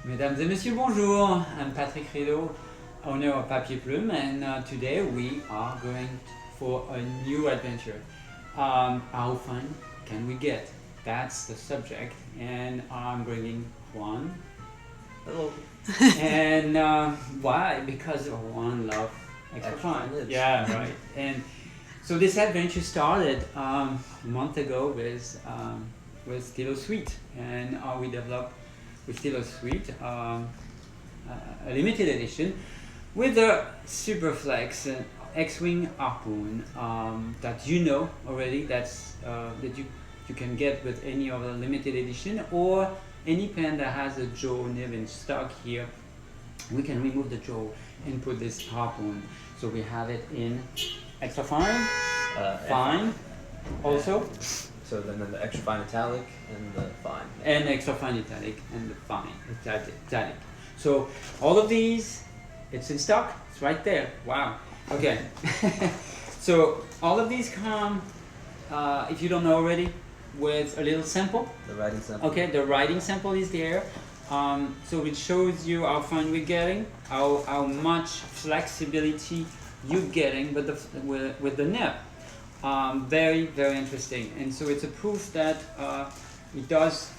Mesdames et messieurs, bonjour. I'm Patrick Rideau, owner of Papier Plume, and today we are going for a new adventure. How fun can we get? That's the subject, and I'm bringing Juan. Hello. And why? Because Juan loves extra fun. Yeah, right. And so this adventure started a month ago with Stylosuite, and we developed with Stylosuite a limited edition with a super flex X-wing harpoon that you know already. That's that you can get with any other limited edition or any pen that has a jaw nib in stock here. We can remove the jaw and put this harpoon. So we have it in extra fine, fine, also. So then the extra fine italic and the fine. And extra fine italic and the fine italic. So all of these, it's in stock. It's right there. Wow. Okay. So all of these come, if you don't know already, with a little sample. The writing sample. Okay, the writing sample is there. So it shows you how fine we're getting, how much flexibility you're getting with the nib. Very, very interesting. And so it's a proof that it does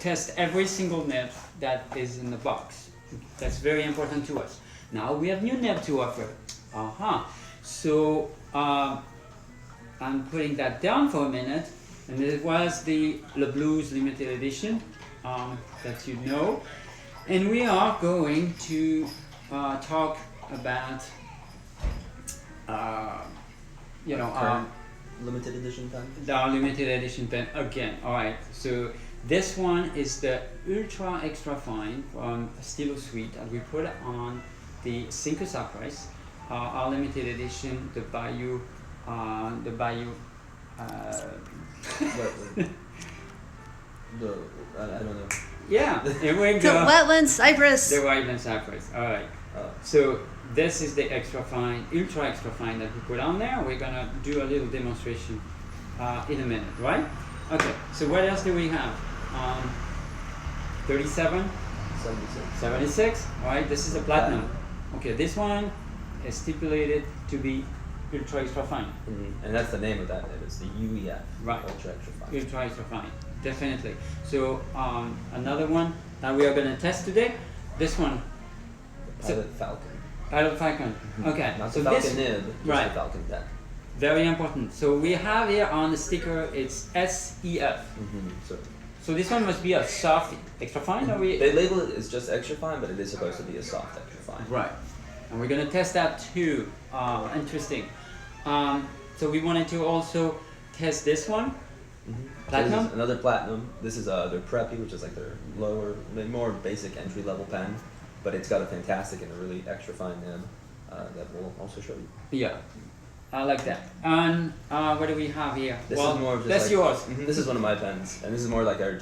test every single nib that is in the box. That's very important to us. Now we have new nib to offer. So I'm putting that down for a minute. And it was the Le Blues limited edition that you know. And we are going to talk about limited edition pen. The limited edition pen again. Alright, so this one is the Ultra Extra Fine from Stylosuite that we put on the Cypress, our limited edition, the Bayou I don't know. yeah, here we The go. Wetland Cypress. The Wetland Cypress. Alright. So this is the extra fine, ultra extra fine that we put on there. We're gonna do a little demonstration in a minute, right? Okay, so what else do we have? 37? 76. 76, alright, this is a platinum. Okay, this one is stipulated to be ultra extra fine. Mm-hmm. And that's the name of that. It is the UEF. Right. Ultra extra fine. Ultra extra fine, definitely. So another one that we are gonna test today, this one. Pilot Falcon. Pilot Falcon. Mm-hmm. Okay. Not so the Falcon this, nib, just right. the Falcon pen. Very important. So we have here on the sticker, it's SEF. Mm-hmm. So this one must be a soft extra fine, or we? They label it as just extra fine, but it is supposed to be a soft extra fine. Right. And we're gonna test that too. Interesting. So we wanted to also test this one. Mm-hmm. Platinum. So this is another platinum. This is their preppy, which is like their lower, more basic entry level pen, but it's got a fantastic and a really extra fine nib that we'll also show you. Yeah. I like that. And what do we have here? This well, is more of just that's like, yours. Mm-hmm, this is one of my pens, and this is more like our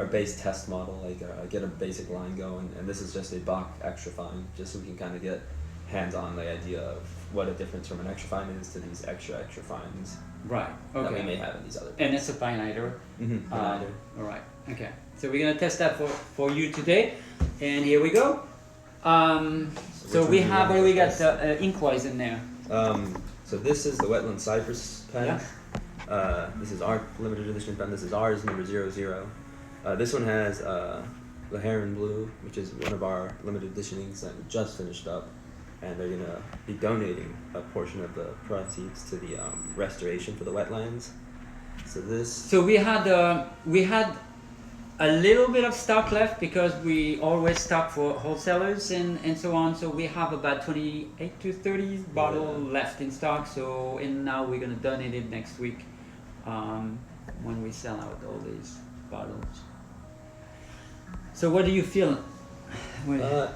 base test model. Like get a basic line going, and this is just a Bach extra fine, just so we can kind of get hands-on the idea of what a difference from an extra fine is to these extra fines Right. that we Okay. may have in these other pens. And it's a piniter. Mm-hmm. All right. Okay. So we're gonna test that for you today, and here we go. So we have what do we got? The inkwise in there. So this is the Wetland Cypress pen. Yeah. This is our limited edition pen. This is ours, number 00. This one has the Heron Blue, which is one of our limited edition inks that we just finished up, and they're gonna be donating a portion of the proceeds to the restoration for the wetlands. So this. So we had a little bit of stock left because we always stock for wholesalers and so on. So we have about 28 to 30 bottles left in stock. So and now we're gonna donate it next week when we sell out all these bottles. So what do you feel?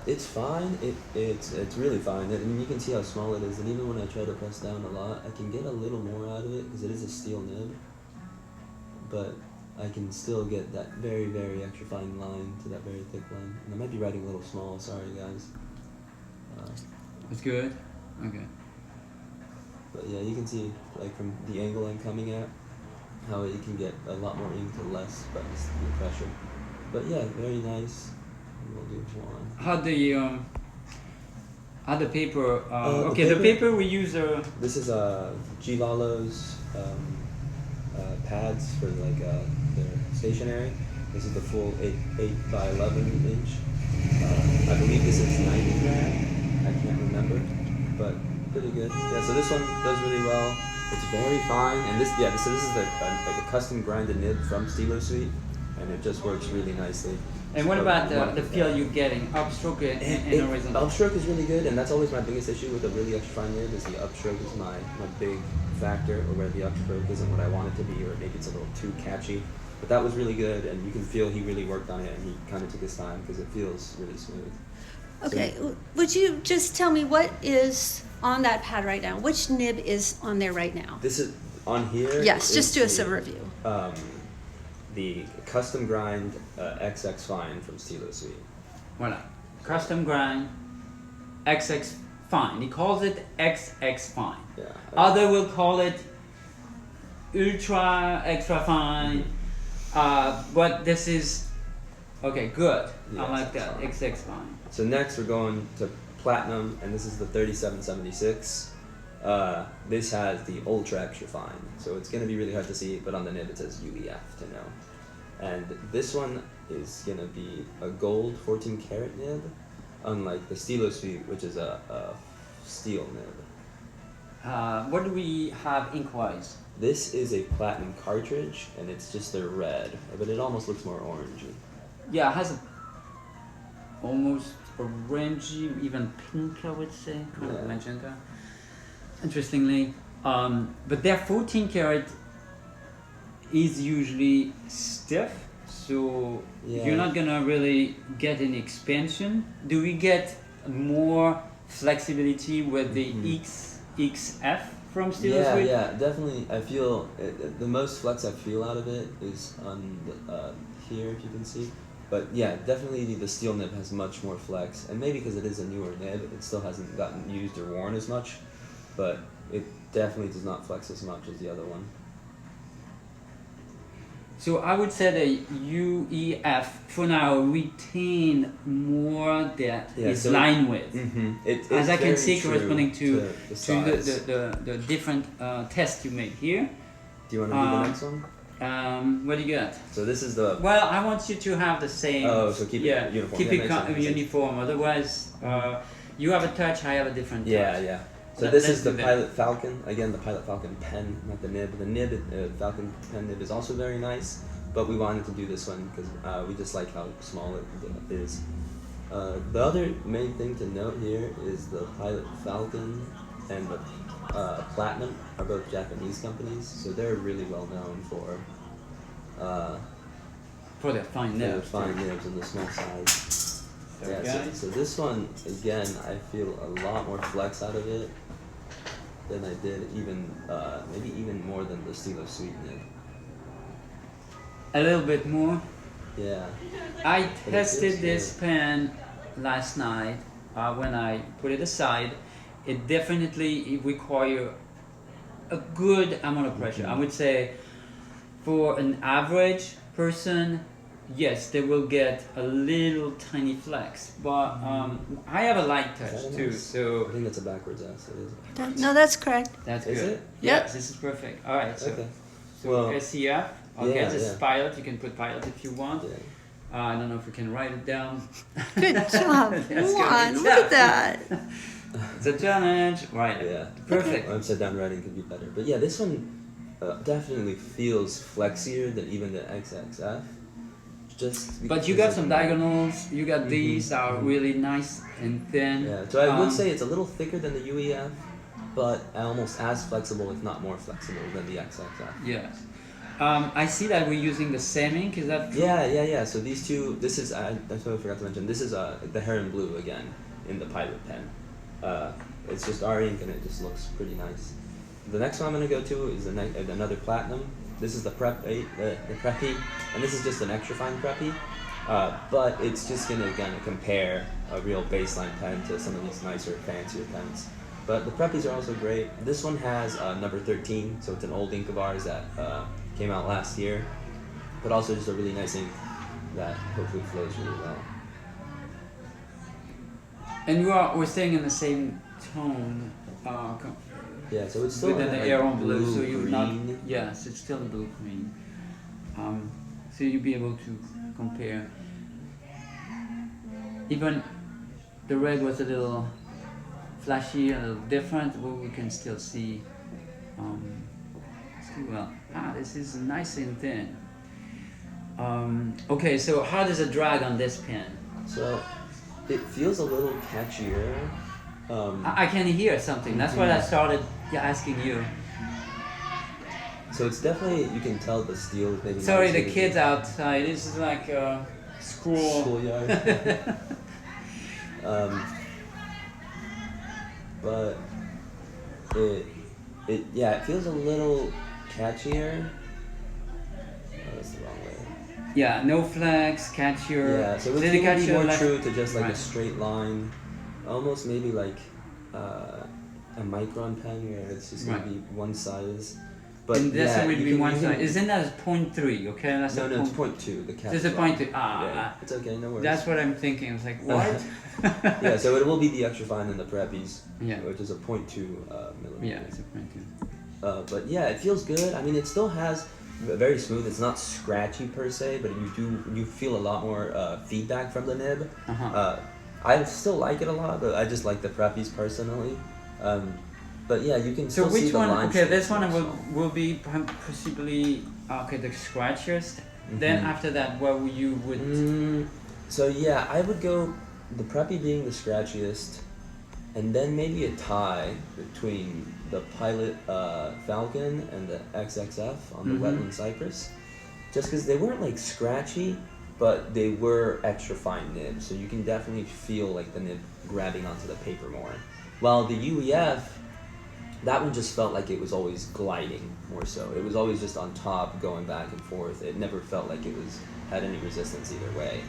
It's fine. It's really fine. I mean, you can see how small it is, and even when I try to press down a lot, I can get a little more out of it because it is a steel nib. But I can still get that very, very extra fine line to that very thick line. And I might be writing a little small, sorry guys. It's good? Okay. But yeah, you can see like from the angle I'm coming at, how you can get a lot more ink to less, but the pressure. But yeah, very nice. We'll do one. How the paper? The the paper we use. This is Givalo's pads for like their stationery. This is the full 8 by 11 inch. I believe this is 90 gram. I can't remember, but pretty good. Yeah, so this one does really well. It's very fine, and this is like a custom grinded nib from Stylosuite, and it just works really nicely. And what about the feel you're getting? Upstroke and horizontal? Upstroke is really good, and that's always my biggest issue with a really extra fine nib is the upstroke is my big factor, or where the upstroke isn't what I want it to be, or maybe it's a little too catchy. But that was really good, and you can feel he really worked on it, and he kind of took his time because it feels really smooth. Okay, would you just tell me what is on that pad right now? Which nib is on there right now? This is on here. Yes, just do us a review. The custom grind XX Fine from Stylosuite. Voilà. Custom grind XX Fine. He calls it XX Fine. Yeah. Other will call it Ultra Extra Fine. But this is okay. Good. Yeah, I like that. fine. XX Fine. So next we're going to Platinum, and this is the 3776. This has the Ultra Extra Fine, so it's going to be really hard to see, but on the nib it says UEF to know. And this one is going to be a gold 14 karat nib, unlike the Stylosuite, which is a steel nib. What do we have ink-wise? This is a platinum cartridge, and it's just a red, but it almost looks more orangey. Yeah, it has almost orangey, even pink, I would say, kind of magenta. Interestingly, but their 14 karat is usually stiff, so you're not gonna really get an expansion. Do we get more flexibility with the XF from Stylosuite? Yeah, definitely. I feel the most flex I feel out of it is on the, here, if you can see. But yeah, definitely the steel nib has much more flex, and maybe because it is a newer nib, it still hasn't gotten used or worn as much, but it definitely does not flex as much as the other one. So I would say the UEF for now retain more that is line width. As I can see, corresponding to the different tests you made here. Do you want to do the next one? What do you got? So this is the. Well, I want you to have the same. Oh, so keep it uniform. Keep it uniform. Otherwise, you have a touch, I have a different touch. Yeah. So this is the Pilot Falcon. Again, the Pilot Falcon pen, not the nib. The nib, Falcon pen nib is also very nice, but we wanted to do this one because we just like how small it is. The other main thing to note here is the Pilot Falcon and the Platinum are both Japanese companies, so they're really well known for their fine nibs. Fine nibs and the small size. So this one, again, I feel a lot more flex out of it than I did maybe even more than the Stylosuite nib. A little bit more? Yeah. I tested this pen last night when I put it aside. It definitely requires a good amount of pressure. I would say for an average person, yes, they will get a little tiny flex, but I have a light touch too, so... I think that's a backwards S, it is. No, that's correct. That's is good. It? Yes, this is perfect. Alright, so, SEF, this is Pilot, you can put Pilot if you want. Yeah. I don't know if we can write it down. Good job, Juan, look at that. It's a challenge. Right. Yeah. Perfect. Upside down writing could be better. But yeah, this one definitely feels flexier than even the XXF. But you got some diagonals, you got these that are really nice and thin. Yeah, so I would say it's a little thicker than the UEF, but almost as flexible, if not more flexible, than the XXF. Yes. I see that we're using the same ink, is that true? Yeah. So these two, this is, that's what I forgot to mention, this is the Heron Blue again in the Pilot pen. It's just our ink and it just looks pretty nice. The next one I'm going to go to is another Platinum. This is the Preppy, and this is just an extra fine Preppy, but it's just going to again compare a real baseline pen to some of these nicer, fancier pens. But the Preppies are also great. This one has number 13, so it's an old ink of ours that came out last year, but also just a really nice ink. that hopefully flows really well. And we're staying in the same tone. Yeah, so it's still within the like Aeron blue, so you would not. green. Yes, it's still blue green. So you'll be able to compare. Even the red was a little flashy, a little different, but we can still see. Still well. This is nice and thin. Okay, so how does it drag on this pen? So it feels a little catchier. I can hear something. That's what I started asking you. So it's definitely, you can tell the steel is maybe. Sorry, not the as kids outside. This is like a schoolyard. But it feels a little catchier. Oh, that's the wrong way. Yeah, no flex, catchier. Yeah, so it's Did it gonna be catch more your true to just like Right. a straight line, almost maybe like a micron pen where it's just gonna Right. be one size. But And this yeah, would you be can- one you can- side. Isn't that 0.3? Okay, that's No, a no, it's point. 0.2. The cap. There's a 0.2. It's okay, no worries. That's what I'm thinking. It's like what? Yeah, so it will be the extra fine in the preppies, Yeah. which is a 0.2 millimeter. Yeah, it's a 0.2. But yeah, it feels good. I mean, it still has very smooth. It's not scratchy per se, but you feel a lot more feedback from the nib. I still like it a lot, but I just like the preppies personally. But yeah, you can So still see which the one? line Okay, shapes this one also. will be possibly the scratchiest. Then after that, what you would? So yeah, I would go the preppy being the scratchiest, and then maybe a tie between the Pilot Falcon and the XXF on the Wetland Cypress, just because they weren't like scratchy, but they were extra fine nibs, so you can definitely feel like the nib grabbing onto the paper more. While the UEF, that one just felt like it was always gliding more so. It was always just on top, going back and forth. It never felt like it had any resistance either way.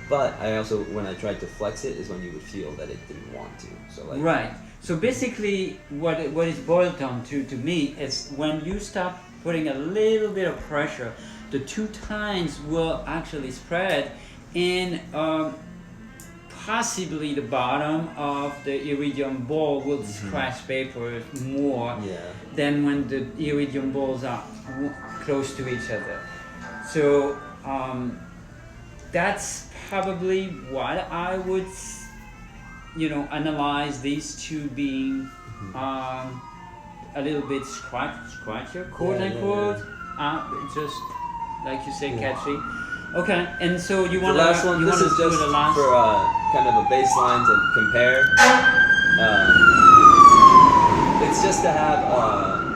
But I also, when I tried to flex it, is when you would feel that it didn't want to. So like. Right. So basically, what it's boiled down to me is when you start putting a little bit of pressure, the two tines will actually spread, and possibly the bottom of the iridium ball will scratch paper more than when the iridium balls are close to each other. So that's probably what I would, analyze these two being a little bit scratchier, quote unquote. Just like you say, catchy. Okay, and so you want the last one. This is just for kind of a baseline to compare. It's just to have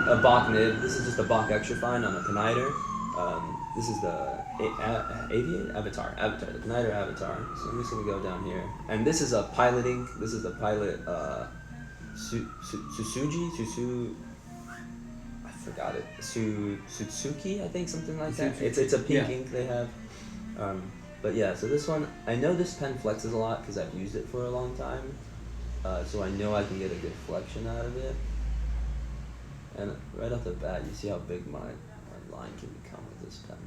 a Bach nib. This is just a Bach extra fine on a Peniter. This is the Avatar, the Peniter Avatar. So I'm just gonna go down here, and this is a Pilot ink. This is the Pilot I forgot it. Sutsuki, I think, something like that. It's a pink ink they have. But yeah, so this one, I know this pen flexes a lot because I've used it for a long time. So I know I can get a good flexion out of it. And right off the bat, you see how big my line can become with this pen.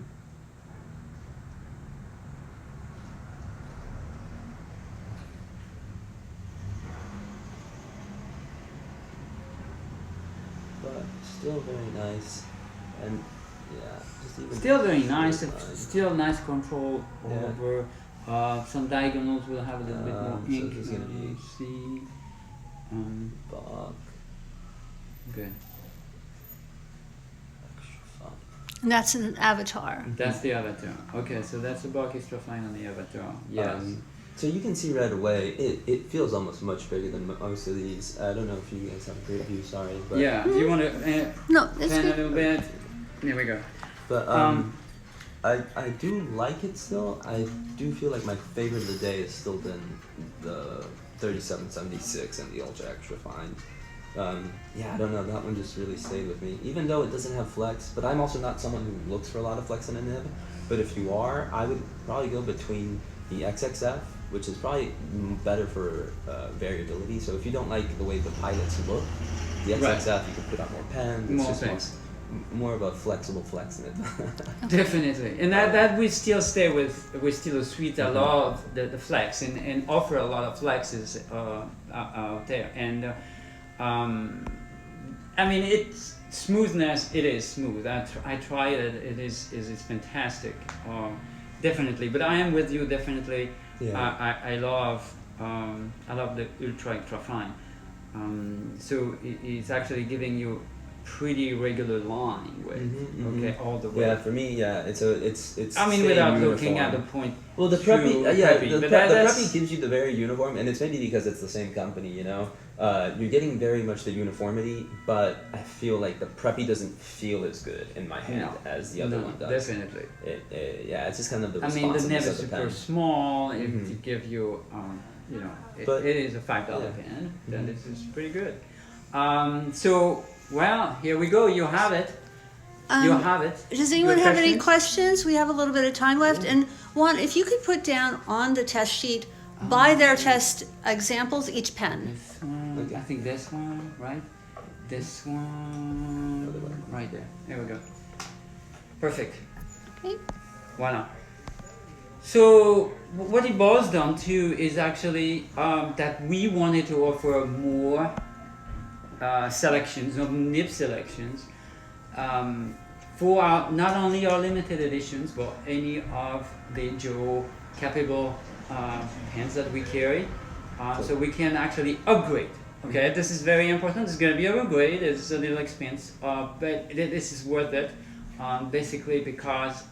But still very nice. And yeah, just even still very nice. fine. Still nice control over. Some diagonals will have a little bit more so ink. this is gonna be See. Bach. Good. Extra fun. And that's an Avatar. That's the Avatar. Okay, so that's the Bach extra fine on the Avatar. Yes. So you can see right away, it feels almost much bigger than most of these. I don't know if you guys have a great view, sorry. But Yeah, do you want to No, that's pan a good. little bit? There we go. But I do like it still. I do feel like my favorite of the day has still been the 3776 and the Ultra Extra Fine. Yeah, I don't know, that one just really stayed with me. Even though it doesn't have flex, but I'm also not someone who looks for a lot of flex in a nib. But if you are, I would probably go between the XXF, which is probably better for variability. So if you don't like the way the pilots look, the XXF you can put on more pens. It's More just things. more of a flexible flex nib. Definitely, and that we still stay with Stylosuite a lot of the flex and offer a lot of flexes out there. And I mean, it's smoothness. It is smooth. I tried it. It's fantastic. Definitely, but I am with you. Definitely, I love the ultra fine. So it's actually giving you pretty regular line with all the way. Yeah, for me, it's. I mean, without looking at the point. Well, the preppy, the preppy gives you the very uniform, and it's maybe because it's the same company, you know. You're getting very much the uniformity, but I feel like the preppy doesn't feel as good in my hand as the other one does. Definitely. It's just kind of the. I mean, the nib responsiveness is of the super pen. small. To give you, you know, it is a $5 pen. Then this is pretty good. So. Well, here we go. You have it. You have it. Does anyone have any questions? We have a little bit of time left. And Juan, if you could put down on the test sheet, by their test examples, each pen. This one, I think this one, right? This one, right there. There we go. Perfect. Okay. Voila. So what it boils down to is actually that we wanted to offer more selections of nib selections for not only our limited editions but any of the Joe capable pens that we carry, so we can actually upgrade. Okay, this is very important. It's going to be an upgrade. It's a little expense, but this is worth it. Basically because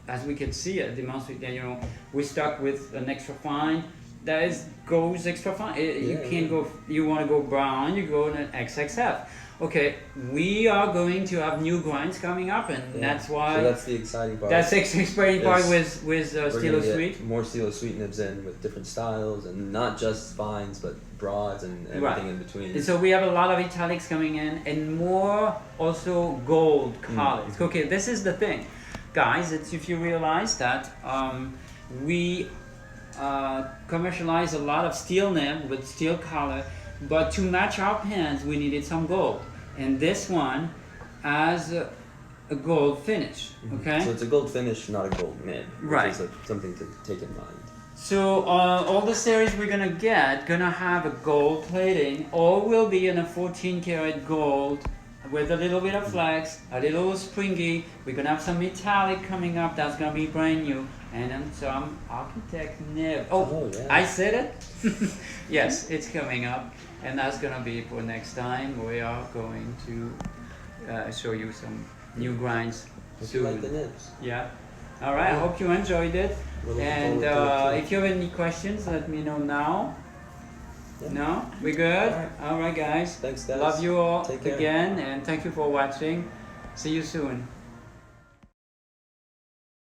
as we can see, demonstrate that, you know, we stuck with an extra fine. That goes extra fine. You can't go. You want to go brown, you go in an XXF. Okay, we are going to have new grinds coming up, and that's why. So that's the exciting part. That's the exciting part with Stylosuite. More Stylosuite nibs in with different styles, and not just fines, but broads and everything in between. And so we have a lot of italics coming in, and more also gold colors. Okay, this is the thing, guys. It's if you realize that we. Commercialize a lot of steel nib with steel color, but to match our pens we needed some gold, and this one has a gold finish. Okay, so it's a gold finish, not a gold nib, right? Which is something to take in mind. So all the series we're gonna have a gold plating, or will be in a 14 karat gold with a little bit of flex, a little springy. We're gonna have some metallic coming up that's gonna be brand new, and then some architect nib. I said it. Yes, it's coming up, and that's gonna be for next time. We are going to show you some new grinds soon. You like the nibs? Yeah. All right. I hope you enjoyed it. And if you have any questions, let me know now. Yeah. No? We good? All right, guys. Thanks, guys. Love you all Take care. again, and thank you for watching. See you soon.